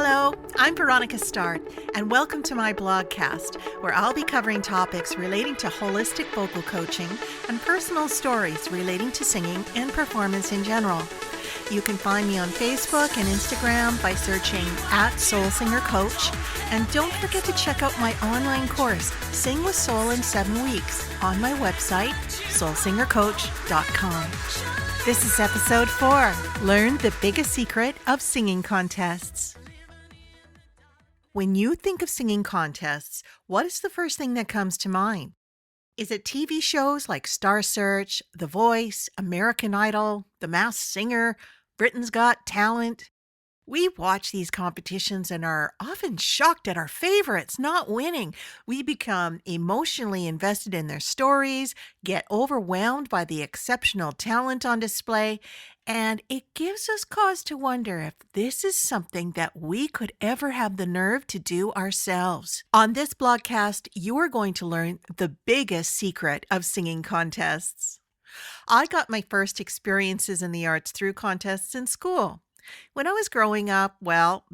Hello, I'm Veronica Start, and welcome to my Blogcast, where I'll be covering topics relating to holistic vocal coaching and personal stories relating to singing and performance in general. You can find me on Facebook and Instagram by searching @SoulSingerCoach, and don't forget to check out my online course, Sing with Soul in 7 Weeks, on my website, soulsingercoach.com. This is episode 4, Learn the Biggest Secret of Singing Contests. When you think of singing contests, what is the first thing that comes to mind? Is it TV shows like Star Search, The Voice, American Idol, The Masked Singer, Britain's Got Talent? We watch these competitions and are often shocked at our favorites not winning. We become emotionally invested in their stories, get overwhelmed by the exceptional talent on display, and it gives us cause to wonder if this is something that we could ever have the nerve to do ourselves. On this blogcast, you are going to learn the biggest secret of singing contests. I got my first experiences in the arts through contests in school. When I was growing up,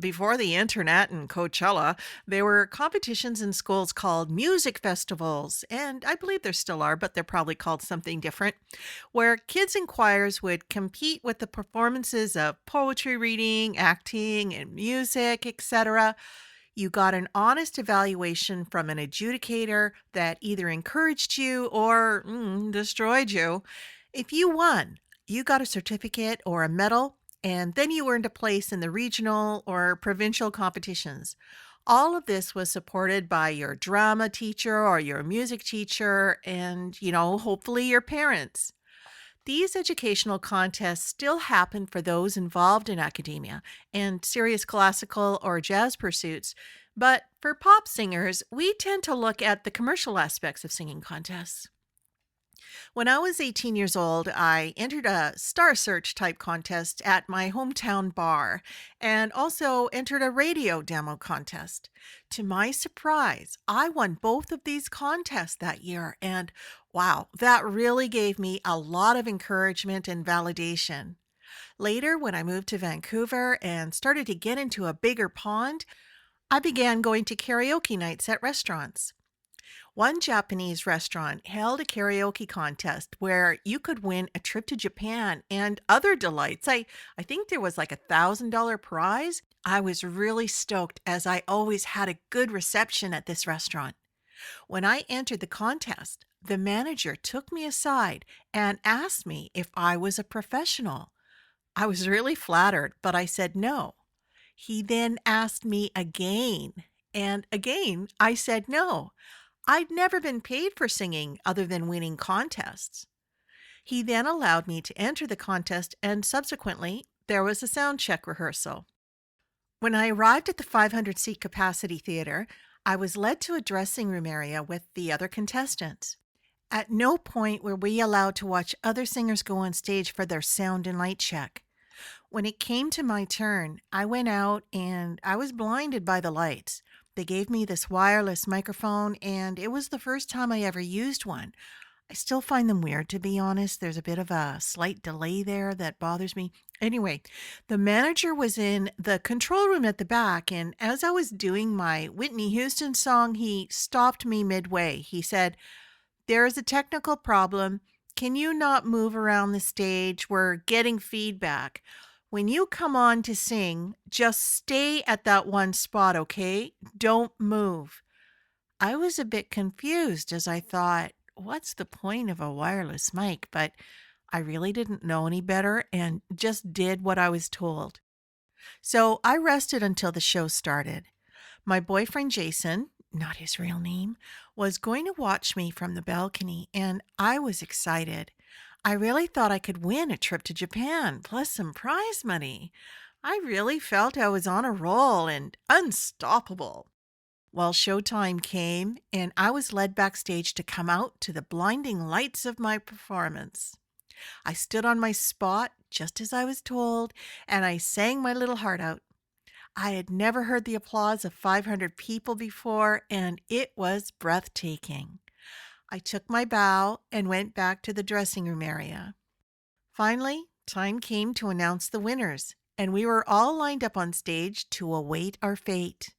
before the internet and Coachella, there were competitions in schools called music festivals, and I believe there still are, but they're probably called something different, where kids and choirs would compete with the performances of poetry reading, acting, and music, etc. You got an honest evaluation from an adjudicator that either encouraged you or destroyed you. If you won, you got a certificate or a medal, and then you earned a place in the regional or provincial competitions. All of this was supported by your drama teacher or your music teacher and, hopefully your parents. These educational contests still happen for those involved in academia and serious classical or jazz pursuits, but for pop singers, we tend to look at the commercial aspects of singing contests. When I was 18 years old, I entered a Star Search type contest at my hometown bar and also entered a radio demo contest. To my surprise, I won both of these contests that year, and wow, that really gave me a lot of encouragement and validation. Later, when I moved to Vancouver and started to get into a bigger pond, I began going to karaoke nights at restaurants. One Japanese restaurant held a karaoke contest where you could win a trip to Japan and other delights. I think there was like $1,000 prize. I was really stoked as I always had a good reception at this restaurant. When I entered the contest, the manager took me aside and asked me if I was a professional. I was really flattered, but I said no. He then asked me again, and again I said no. I'd never been paid for singing other than winning contests. He then allowed me to enter the contest, and subsequently, there was a sound check rehearsal. When I arrived at the 500-seat capacity theater, I was led to a dressing room area with the other contestants. At no point were we allowed to watch other singers go on stage for their sound and light check. When it came to my turn, I went out and I was blinded by the lights. They gave me this wireless microphone, and it was the first time I ever used one. I still find them weird, to be honest. There's a bit of a slight delay there that bothers me. Anyway, the manager was in the control room at the back, and as I was doing my Whitney Houston song, he stopped me midway. He said, "There is a technical problem. Can you not move around the stage? We're getting feedback. When you come on to sing, just stay at that one spot, okay? Don't move." I was a bit confused as I thought, what's the point of a wireless mic? But I really didn't know any better and just did what I was told. So I rested until the show started. My boyfriend Jason, not his real name, was going to watch me from the balcony, and I was excited. I really thought I could win a trip to Japan, plus some prize money. I really felt I was on a roll and unstoppable. Well, showtime came, and I was led backstage to come out to the blinding lights of my performance. I stood on my spot, just as I was told, and I sang my little heart out. I had never heard the applause of 500 people before, and it was breathtaking. I took my bow and went back to the dressing room area. Finally, time came to announce the winners, and we were all lined up on stage to await our fate.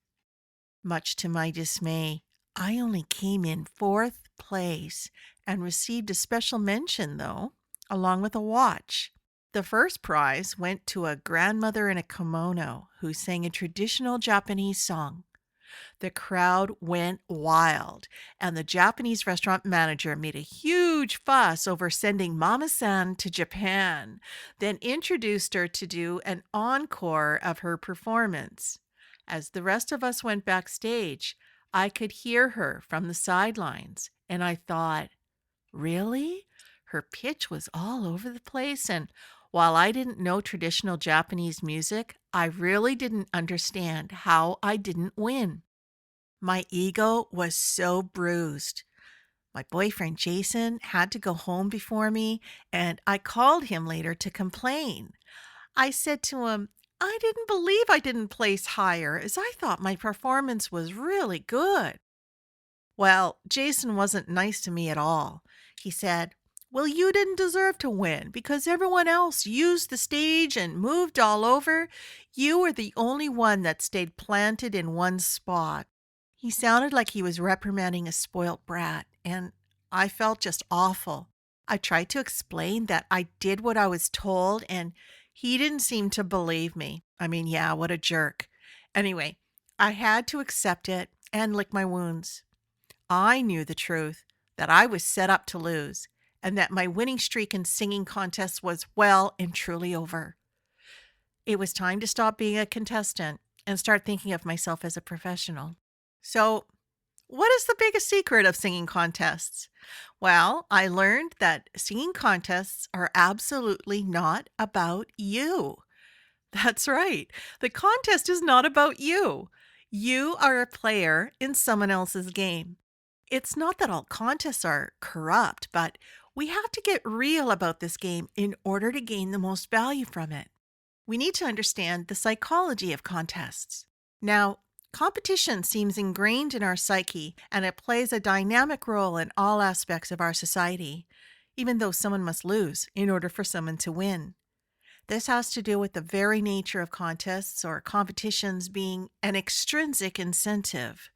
Much to my dismay, I only came in fourth place and received a special mention, though, along with a watch. The first prize went to a grandmother in a kimono who sang a traditional Japanese song. The crowd went wild, and the Japanese restaurant manager made a huge fuss over sending Mama-san to Japan, then introduced her to do an encore of her performance. As the rest of us went backstage, I could hear her from the sidelines, and I thought, really? Her pitch was all over the place, and while I didn't know traditional Japanese music, I really didn't understand how I didn't win. My ego was so bruised. My boyfriend Jason had to go home before me, and I called him later to complain. I said to him, I didn't believe I didn't place higher, as I thought my performance was really good. Well, Jason wasn't nice to me at all. He said, well, you didn't deserve to win because everyone else used the stage and moved all over. You were the only one that stayed planted in one spot. He sounded like he was reprimanding a spoilt brat, and I felt just awful. I tried to explain that I did what I was told, and he didn't seem to believe me. I mean, yeah, what a jerk. Anyway, I had to accept it and lick my wounds. I knew the truth, that I was set up to lose, and that my winning streak in singing contests was well and truly over. It was time to stop being a contestant and start thinking of myself as a professional. So, what is the biggest secret of singing contests? Well, I learned that singing contests are absolutely not about you. That's right. The contest is not about you. You are a player in someone else's game. It's not that all contests are corrupt, but we have to get real about this game in order to gain the most value from it. We need to understand the psychology of contests. Now, competition seems ingrained in our psyche, and it plays a dynamic role in all aspects of our society, even though someone must lose in order for someone to win. This has to do with the very nature of contests or competitions being an extrinsic incentive.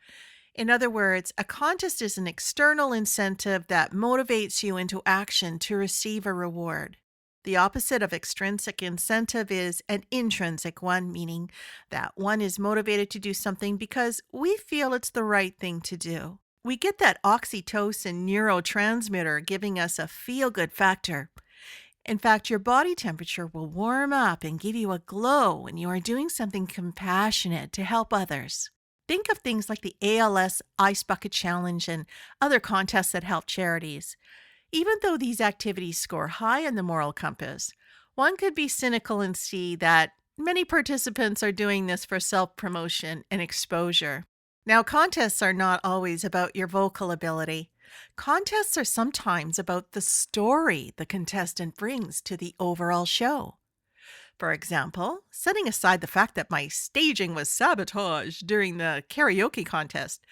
In other words, a contest is an external incentive that motivates you into action to receive a reward. The opposite of extrinsic incentive is an intrinsic one, meaning that one is motivated to do something because we feel it's the right thing to do. We get that oxytocin neurotransmitter giving us a feel-good factor. In fact, your body temperature will warm up and give you a glow when you are doing something compassionate to help others. Think of things like the ALS Ice Bucket Challenge and other contests that help charities. Even though these activities score high on the moral compass, one could be cynical and see that many participants are doing this for self-promotion and exposure. Now, contests are not always about your vocal ability. Contests are sometimes about the story the contestant brings to the overall show. For example, setting aside the fact that my staging was sabotaged during the karaoke contest,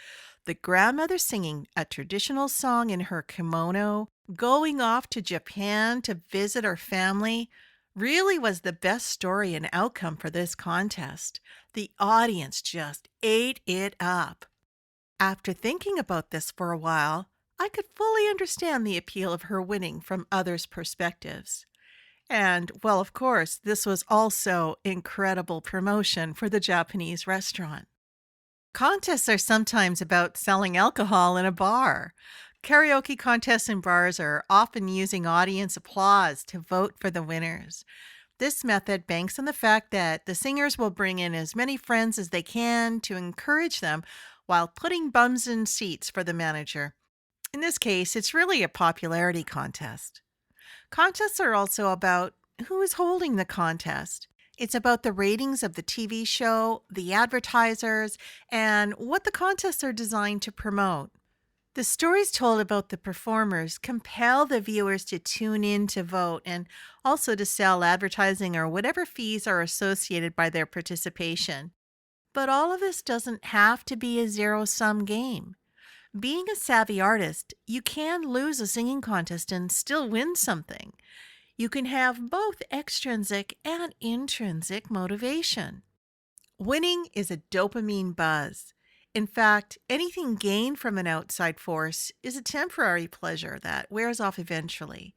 the grandmother singing a traditional song in her kimono, going off to Japan to visit her family, really was the best story and outcome for this contest. The audience just ate it up. After thinking about this for a while, I could fully understand the appeal of her winning from others' perspectives. And, well, of course, this was also incredible promotion for the Japanese restaurant. Contests are sometimes about selling alcohol in a bar. Karaoke contests in bars are often using audience applause to vote for the winners. This method banks on the fact that the singers will bring in as many friends as they can to encourage them while putting bums in seats for the manager. In this case, it's really a popularity contest. Contests are also about who is holding the contest. It's about the ratings of the TV show, the advertisers, and what the contests are designed to promote. The stories told about the performers compel the viewers to tune in to vote and also to sell advertising or whatever fees are associated by their participation. But all of this doesn't have to be a zero-sum game. Being a savvy artist, you can lose a singing contest and still win something. You can have both extrinsic and intrinsic motivation. Winning is a dopamine buzz. In fact, anything gained from an outside force is a temporary pleasure that wears off eventually.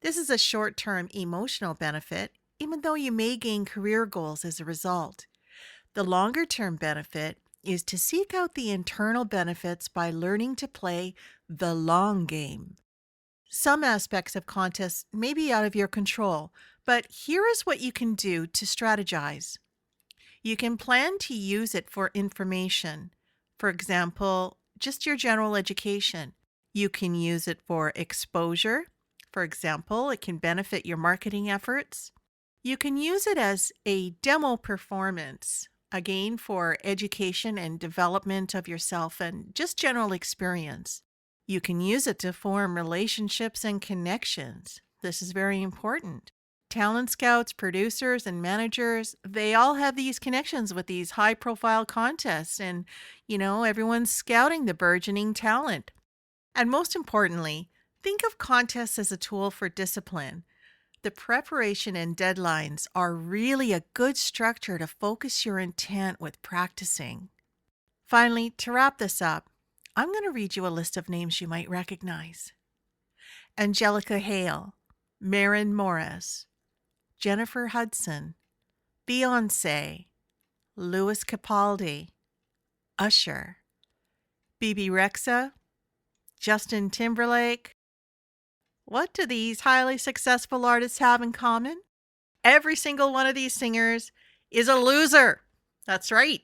This is a short-term emotional benefit, even though you may gain career goals as a result. The longer-term benefit is to seek out the internal benefits by learning to play the long game. Some aspects of contests may be out of your control, but here is what you can do to strategize. You can plan to use it for information. For example, just your general education. You can use it for exposure. For example, it can benefit your marketing efforts. You can use it as a demo performance, again for education and development of yourself and just general experience. You can use it to form relationships and connections. This is very important. Talent scouts, producers, and managers, they all have these connections with these high-profile contests, and, everyone's scouting the burgeoning talent. And most importantly, think of contests as a tool for discipline. The preparation and deadlines are really a good structure to focus your intent with practicing. Finally, to wrap this up, I'm going to read you a list of names you might recognize. Angelica Hale, Maren Morris, Jennifer Hudson, Beyoncé, Louis Capaldi, Usher, Bebe Rexha, Justin Timberlake. What do these highly successful artists have in common? Every single one of these singers is a loser. That's right.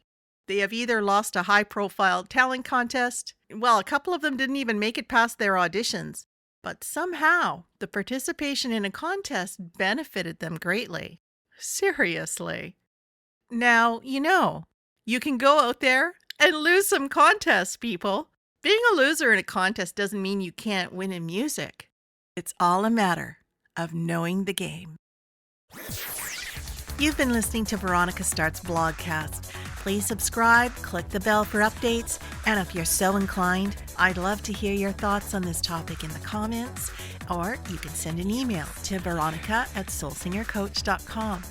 They have either lost a high-profile talent contest, a couple of them didn't even make it past their auditions, but somehow the participation in a contest benefited them greatly. Seriously. Now, you can go out there and lose some contests, people. Being a loser in a contest doesn't mean you can't win in music. It's all a matter of knowing the game. You've been listening to Veronica Start's Blogcast. Please subscribe, click the bell for updates, and if you're so inclined, I'd love to hear your thoughts on this topic in the comments, or you can send an email to veronica@soulsingercoach.com.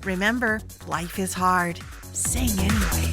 Remember, life is hard. Sing anyway.